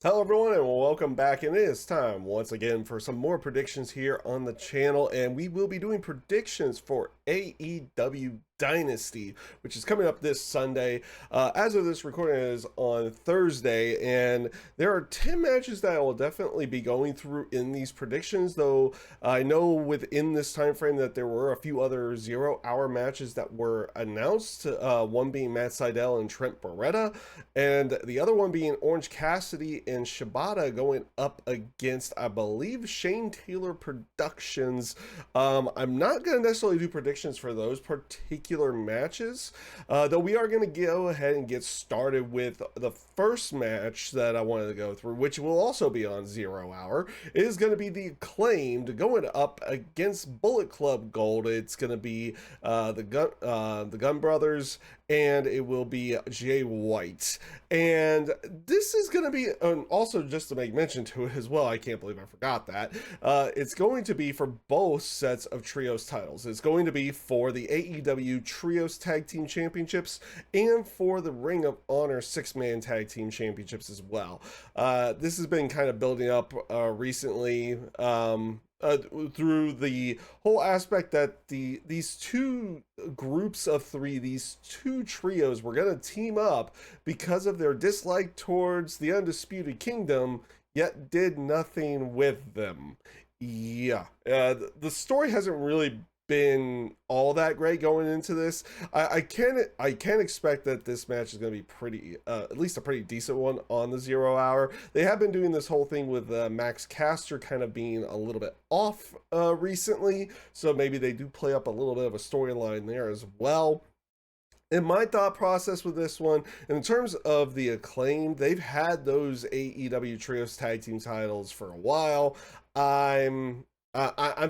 Hello everyone and welcome back, and it is time once again for some more predictions here on the channel, and we will be doing predictions for AEW Dynasty, which is coming up this Sunday. As of this recording, it is on Thursday, and there are 10 matches that I will definitely be going through in these predictions, though I know within this time frame that there were a few other 0 hour matches that were announced, one being Matt Sydal and Trent Beretta, and the other one being Orange Cassidy and Shibata going up against, I believe, Shane Taylor Productions. I'm not going to necessarily do predictions for those particular matches, though we are going to go ahead and get started with the first match that I wanted to go through, which will also be on 0 hour. It is going to be the Acclaimed going up against Bullet Club Gold. It's going to be the Gun Brothers, and it will be Jay White. And this is going to be, also just to make mention to it as well, I can't believe I forgot that, it's going to be for both sets of Trios titles. It's going to be for the AEW Trios Tag Team Championships and for the Ring of Honor 6-Man Tag Team Championships as well. This has been kind of building up recently, through the whole aspect that these two groups of three, these two trios, were going to team up because of their dislike towards the Undisputed Kingdom, yet did nothing with them. Yeah, the story hasn't really been all that great going into this. I can expect that this match is going to be pretty, at least a pretty decent one on the 0 hour. They have been doing this whole thing with Max Caster kind of being a little bit off recently, so maybe they do play up a little bit of a storyline there as well. In my thought process with this one, in terms of the Acclaim, they've had those AEW Trios Tag Team titles for a while. I'm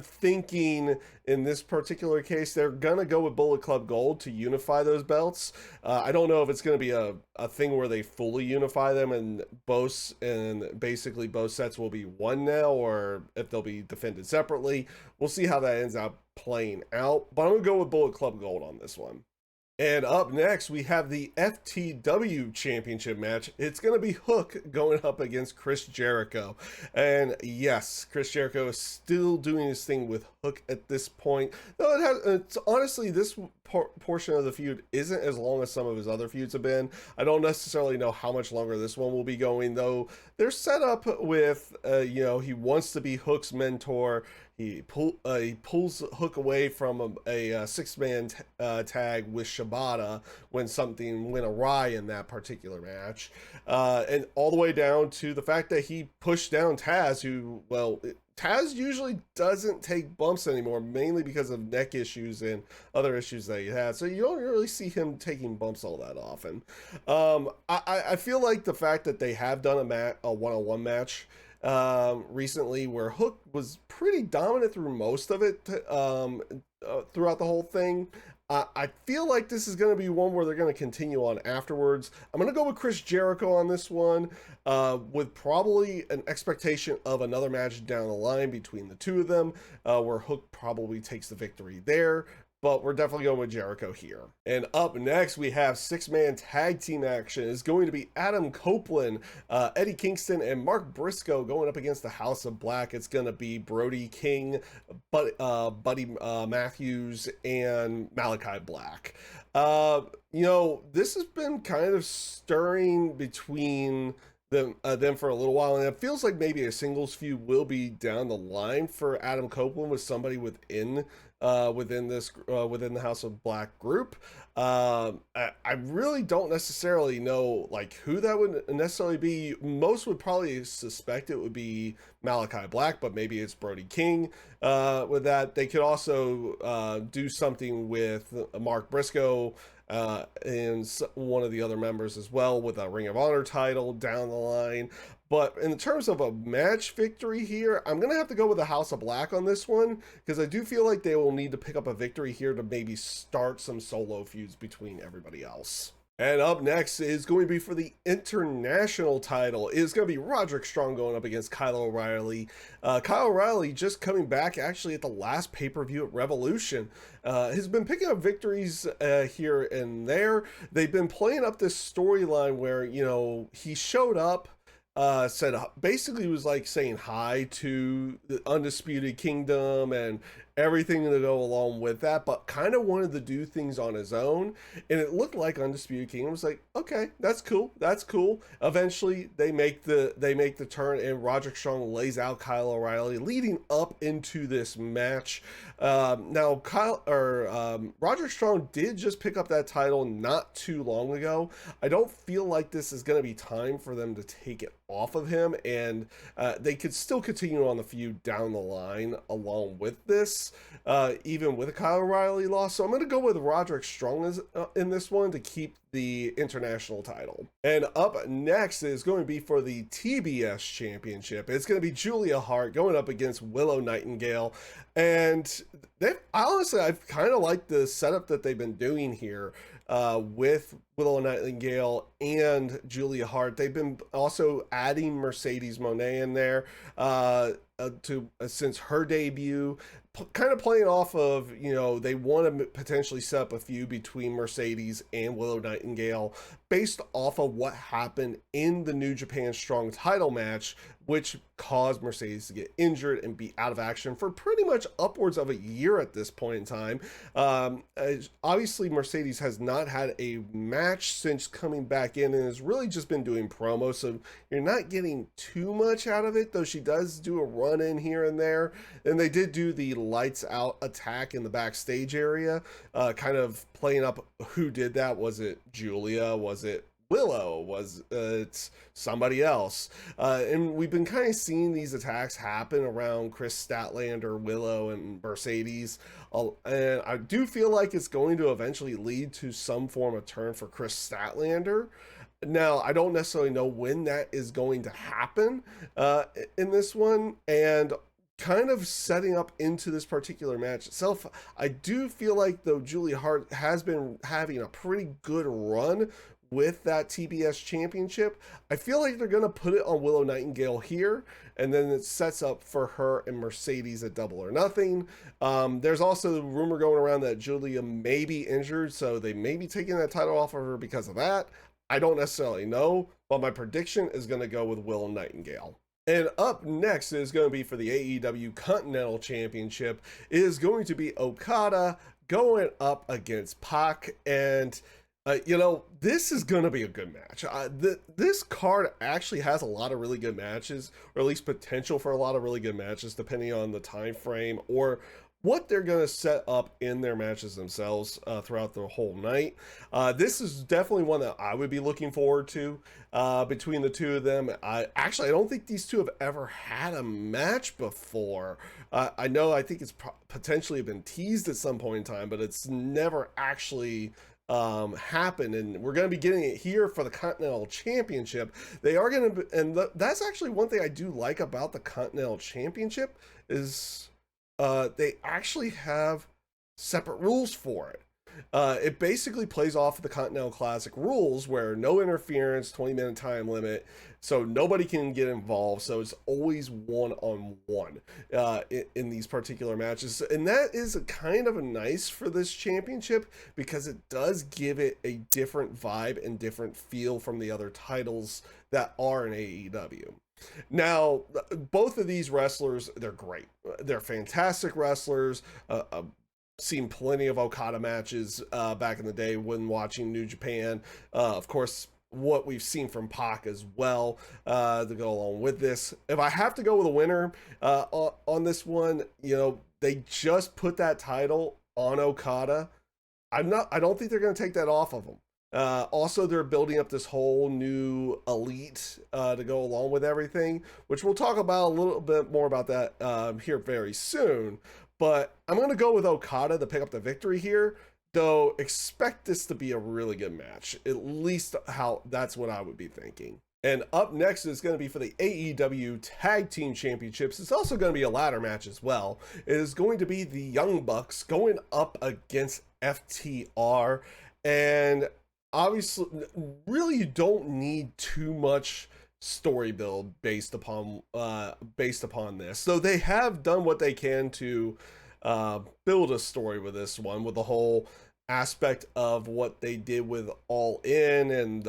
thinking in this particular case, they're going to go with Bullet Club Gold to unify those belts. I don't know if it's going to be a thing where they fully unify them and basically both sets will be one now, or if they'll be defended separately. We'll see how that ends up playing out. But I'm going to go with Bullet Club Gold on this one. And up next, we have the FTW Championship match. It's going to be Hook going up against Chris Jericho. And yes, Chris Jericho is still doing his thing with Hook at this point. Though it's honestly, this portion of the feud isn't as long as some of his other feuds have been. I don't necessarily know how much longer this one will be going, though. They're set up with, he wants to be Hook's mentor. He pulls Hook away from a 6-man tag with Shibata when something went awry in that particular match. And all the way down to the fact that he pushed down Taz, Taz usually doesn't take bumps anymore, mainly because of neck issues and other issues that he had. So you don't really see him taking bumps all that often. I feel like the fact that they have done a one-on-one match recently where Hook was pretty dominant through most of it, throughout the whole thing. I feel like this is going to be one where they're going to continue on afterwards. I'm going to go with Chris Jericho on this one, with probably an expectation of another match down the line between the two of them, where Hook probably takes the victory there. But we're definitely going with Jericho here. And up next, we have 6-man tag team action. It's going to be Adam Copeland, Eddie Kingston, and Mark Briscoe going up against the House of Black. It's going to be Brody King, Buddy Matthews, and Malachi Black. This has been kind of stirring between them for a little while, and it feels like maybe a singles feud will be down the line for Adam Copeland with somebody within the House of Black group. I really don't necessarily know like who that would necessarily be. Most would probably suspect it would be Malachi Black, but maybe it's Brody King. With that, they could also do something with Mark Briscoe and one of the other members as well with a Ring of Honor title down the line. But in terms of a match victory here, I'm going to have to go with the House of Black on this one, because I do feel like they will need to pick up a victory here to maybe start some solo feuds between everybody else. And up next is going to be for the international title. It's going to be Roderick Strong going up against Kyle O'Reilly. Kyle O'Reilly just coming back actually at the last pay-per-view at Revolution. Has been picking up victories here and there. They've been playing up this storyline where, he showed up said basically was like saying hi to the Undisputed Kingdom and everything to go along with that, but kind of wanted to do things on his own. And it looked like Undisputed Kingdom was like, okay, that's cool, that's cool. Eventually, they make the turn, and Roderick Strong lays out Kyle O'Reilly, leading up into this match. Now, Roderick Strong did just pick up that title not too long ago. I don't feel like this is going to be time for them to take it off of him, and they could still continue on the feud down the line along with this, even with a Kyle O'Reilly loss. So I'm going to go with Roderick Strong in this one to keep the international title. And up next is going to be for the TBS Championship. It's going to be Julia Hart going up against Willow Nightingale. And I've kind of liked the setup that they've been doing here with Willow Nightingale and Julia Hart. They've been also adding Mercedes Moné in there since her debut, kind of playing off of, they want to potentially set up a feud between Mercedes and Willow Nightingale based off of what happened in the New Japan Strong title match, which caused Mercedes to get injured and be out of action for pretty much upwards of a year at this point in time. Obviously, Mercedes has not had a match since coming back in and has really just been doing promos, so you're not getting too much out of it, though she does do a run in here and there. And they did do the lights out attack in the backstage area, kind of playing up who did that. Was it Julia? Was it Willow? Was it somebody else? And we've been kind of seeing these attacks happen around Chris Statlander, Willow, and Mercedes. And I do feel like it's going to eventually lead to some form of turn for Chris Statlander. Now, I don't necessarily know when that is going to happen in this one. And kind of setting up into this particular match itself, I do feel like, though, Julia Hart has been having a pretty good run with that TBS Championship. I feel like they're going to put it on Willow Nightingale here, and then it sets up for her and Mercedes at Double or Nothing. There's also the rumor going around that Julia may be injured, so they may be taking that title off of her because of that. I don't necessarily know, but my prediction is going to go with Willow Nightingale. And up next is going to be for the AEW Continental Championship. It is going to be Okada going up against Pac. And, this is going to be a good match. This card actually has a lot of really good matches, or at least potential for a lot of really good matches, depending on the time frame or what they're going to set up in their matches themselves throughout the whole night. This is definitely one that I would be looking forward to between the two of them. I don't think these two have ever had a match before. I think it's potentially been teased at some point in time, but it's never actually happen, and we're going to be getting it here for the Continental Championship. They are going to, and that's actually one thing I do like about the Continental Championship is they actually have separate rules for it. It basically plays off of the Continental Classic rules, where no interference, 20-minute time limit, so nobody can get involved. So it's always one-on-one in these particular matches. And that is kind of nice for this championship, because it does give it a different vibe and different feel from the other titles that are in AEW. Now, both of these wrestlers, they're great. They're fantastic wrestlers. Seen plenty of Okada matches back in the day when watching New Japan. Of course, what we've seen from Pac as well to go along with this. If I have to go with a winner on this one, they just put that title on Okada. I don't think they're going to take that off of him. Also, they're building up this whole new elite to go along with everything, which we'll talk about a little bit more about that here very soon. But I'm going to go with Okada to pick up the victory here, though expect this to be a really good match. At least that's what I would be thinking. And up next is going to be for the AEW Tag Team Championships. It's also going to be a ladder match as well. It is going to be the Young Bucks going up against FTR. And obviously, really, you don't need too much story build based upon this, though they have done what they can to build a story with this one, with the whole aspect of what they did with All In and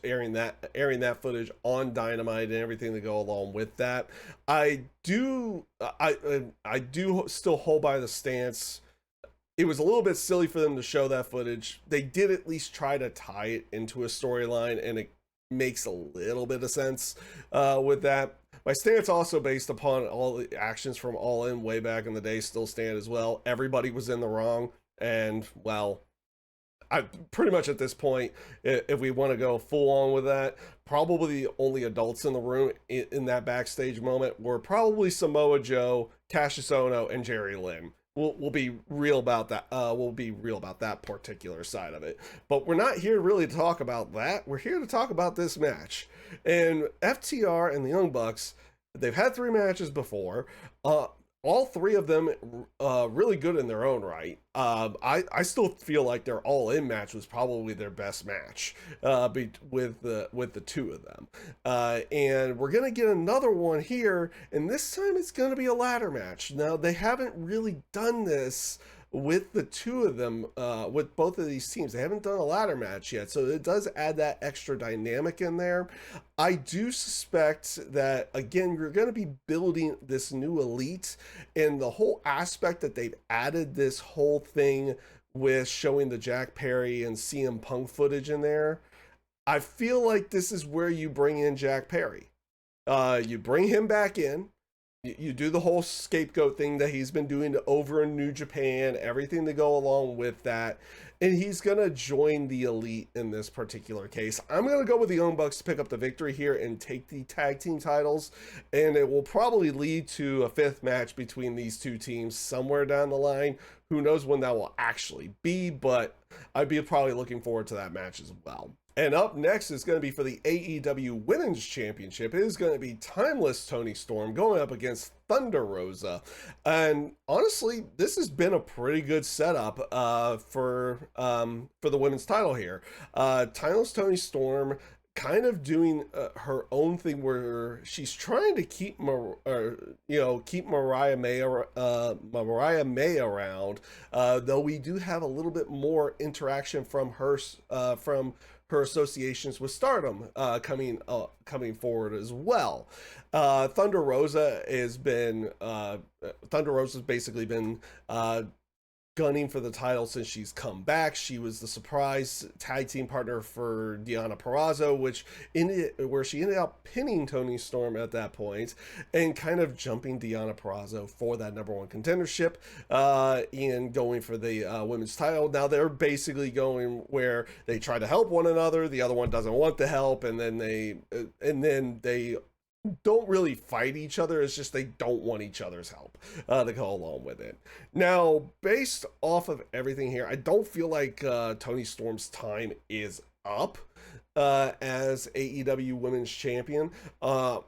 airing that footage on Dynamite and everything that go along with that. I do still hold by the stance. It was a little bit silly for them to show that footage. They did at least try to tie it into a storyline, and it makes a little bit of sense with that. My stance, also based upon all the actions from All In way back in the day, still stand as well. Everybody was in the wrong, and well, I pretty much at this point, if we want to go full on with that, probably the only adults in the room in that backstage moment were probably Samoa Joe, Cassius Ohno, and Jerry Lynn. We'll be real about that. We'll be real about that particular side of it. But we're not here really to talk about that. We're here to talk about this match. And FTR and the Young Bucks, they've had 3 matches before. All 3 of them really good in their own right. I still feel like their All In match was probably their best match with the 2 of them. And we're gonna get another one here, and this time it's gonna be a ladder match. Now, they haven't really done this with the 2 of them, with both of these teams. They haven't done a ladder match yet, so it does add that extra dynamic in there. I do suspect that, again, you're going to be building this new elite, and the whole aspect that they've added this whole thing with showing the Jack Perry and CM Punk footage in there. I feel like this is where you bring in Jack Perry. You bring him back in. You do the whole scapegoat thing that he's been doing over in New Japan, everything to go along with that. And he's going to join the elite in this particular case. I'm going to go with the Young Bucks to pick up the victory here and take the tag team titles. And it will probably lead to a 5th match between these 2 teams somewhere down the line. Who knows when that will actually be, but I'd be probably looking forward to that match as well. And up next is going to be for the AEW Women's Championship. It is going to be Timeless Toni Storm going up against Thunder Rosa. And honestly, this has been a pretty good setup for the women's title here. Timeless Toni Storm kind of doing her own thing where she's trying to keep Mariah May around, though we do have a little bit more interaction from her associations with Stardom coming forward as well. Thunder Rosa's basically been gunning for the title since she's come back. She was the surprise tag team partner for Deonna Purrazzo, where she ended up pinning Toni Storm at that point and kind of jumping Deonna Purrazzo for that #1 contendership and going for the women's title. Now they're basically going where they try to help one another, the other one doesn't want the help, and then they don't really fight each other. It's just they don't want each other's help to go along with it. Now, based off of everything here, I don't feel like Toni Storm's time is up as AEW Women's Champion.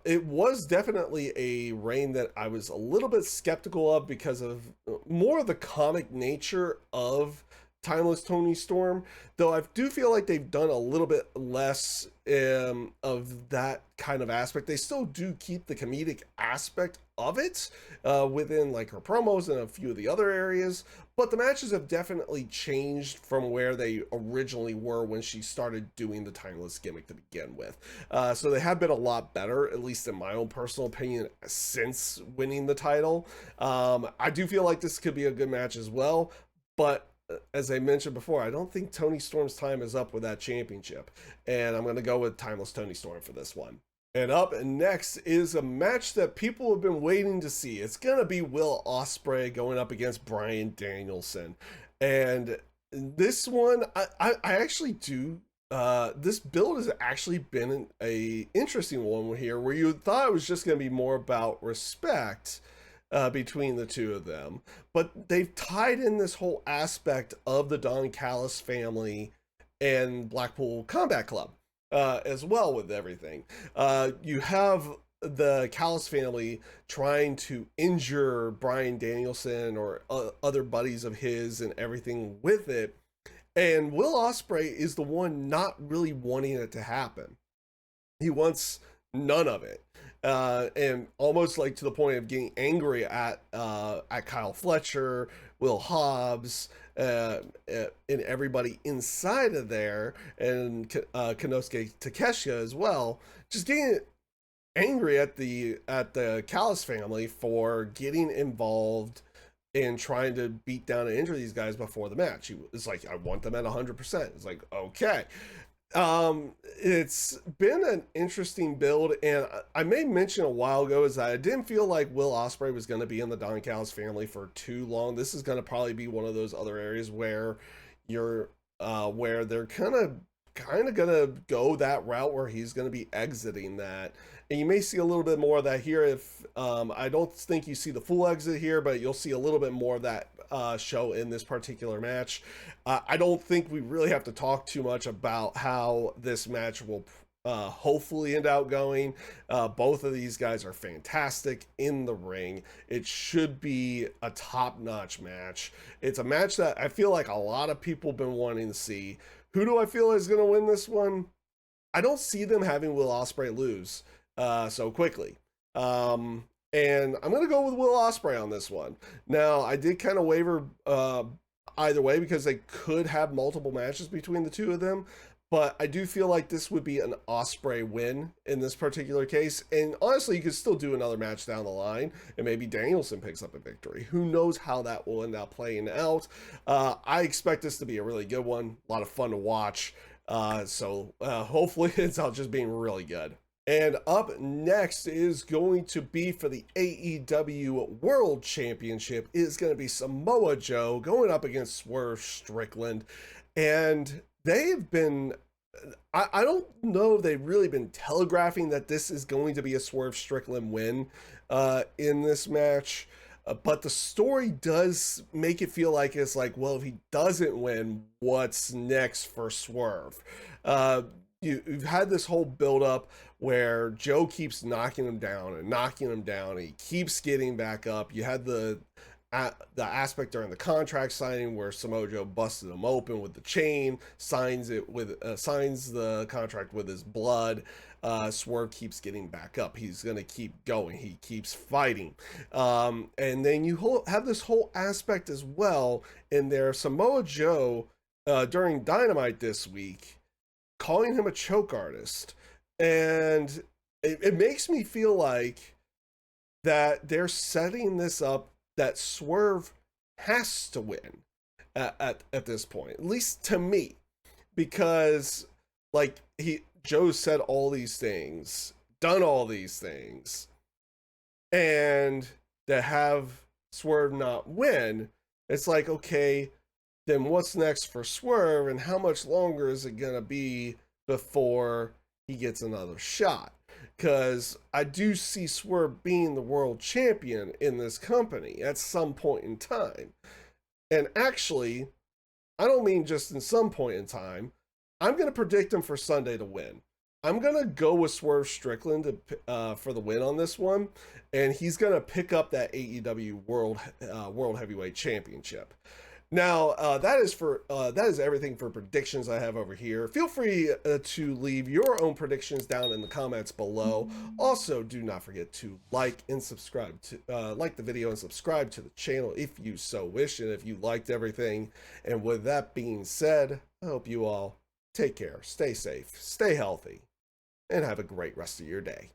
It was definitely a reign that I was a little bit skeptical of because of more of the comic nature of Timeless Toni Storm, though I do feel like they've done a little bit less of that kind of aspect. They still do keep the comedic aspect of it within like her promos and a few of the other areas, but the matches have definitely changed from where they originally were when she started doing the Timeless gimmick to begin with. So they have been a lot better, at least in my own personal opinion, since winning the title. I do feel like this could be a good match as well, but as I mentioned before, I don't think Toni Storm's time is up with that championship. And I'm going to go with Timeless Toni Storm for this one. And up next is a match that people have been waiting to see. It's going to be Will Osprey going up against Bryan Danielson. And this one, I actually do. This build has actually been a interesting one here, where you thought it was just going to be more about respect between the 2 of them, but they've tied in this whole aspect of the Don Callis family and Blackpool Combat Club as well with everything. You have the Callis family trying to injure Bryan Danielson or other buddies of his and everything with it, and Will Ospreay is the one not really wanting it to happen. He wants none of it. and almost like to the point of getting angry at Kyle Fletcher, Will Hobbs, and everybody inside of there, and Konosuke Takeshita as well, just getting angry at the Callis family for getting involved in trying to beat down and injure these guys before the match. He was like, I want them at 100%. It's like, okay. It's been an interesting build, and I made mention a while ago is that I didn't feel like Will Osprey was going to be in the Don Callis family for too long. This is going to probably be one of those other areas where you're where they're kind of gonna go that route where he's gonna be exiting that, and you may see a little bit more of that here. If I don't think you see the full exit here, but you'll see a little bit more of that show in this particular match. I don't think we really have to talk too much about how this match will hopefully end out going. Both of these guys are fantastic in the ring. It should be a top-notch match. It's a match that I feel like a lot of people have been wanting to see. Who do I feel is going to win this one? I don't see them having Will Ospreay lose so quickly. And I'm going to go with Will Ospreay on this one. Now, I did kind of waver either way because they could have multiple matches between the two of them. But I do feel like this would be an Osprey win in this particular case. And honestly, you could still do another match down the line, and maybe Danielson picks up a victory. Who knows how that will end up playing out. I expect this to be a really good one. A lot of fun to watch. So hopefully it's out just being really good. And up next is going to be for the AEW World Championship. It is going to be Samoa Joe going up against Swer Strickland. And they've been, I don't know if they've really been telegraphing that this is going to be a Swerve Strickland win in this match. But the story does make it feel like it's like, well, if he doesn't win, what's next for Swerve? You've had this whole build-up where Joe keeps knocking him down and knocking him down. And he keeps getting back up. You had the aspect during the contract signing where Samoa Joe busted him open with the chain, signs the contract with his blood. Swerve keeps getting back up. He's gonna keep going. He keeps fighting, and then you have this whole aspect as well in there. Samoa Joe during Dynamite this week calling him a choke artist, and it makes me feel like that they're setting this up that Swerve has to win at this point, at least to me, because like Joe said all these things, done all these things, and to have Swerve not win, it's like, okay, then what's next for Swerve, and how much longer is it gonna be before he gets another shot? Because I do see Swerve being the world champion in this company at some point in time. And actually, I don't mean just in some point in time. I'm going to predict him for Sunday to win. I'm going to go with Swerve Strickland for the win on this one. And he's going to pick up that AEW World Heavyweight Championship. Now, that is everything for predictions I have over here. Feel free to leave your own predictions down in the comments below. Also, do not forget to like and subscribe to like the video and subscribe to the channel if you so wish, and if you liked everything. And with that being said, I hope you all take care, stay safe, stay healthy, and have a great rest of your day.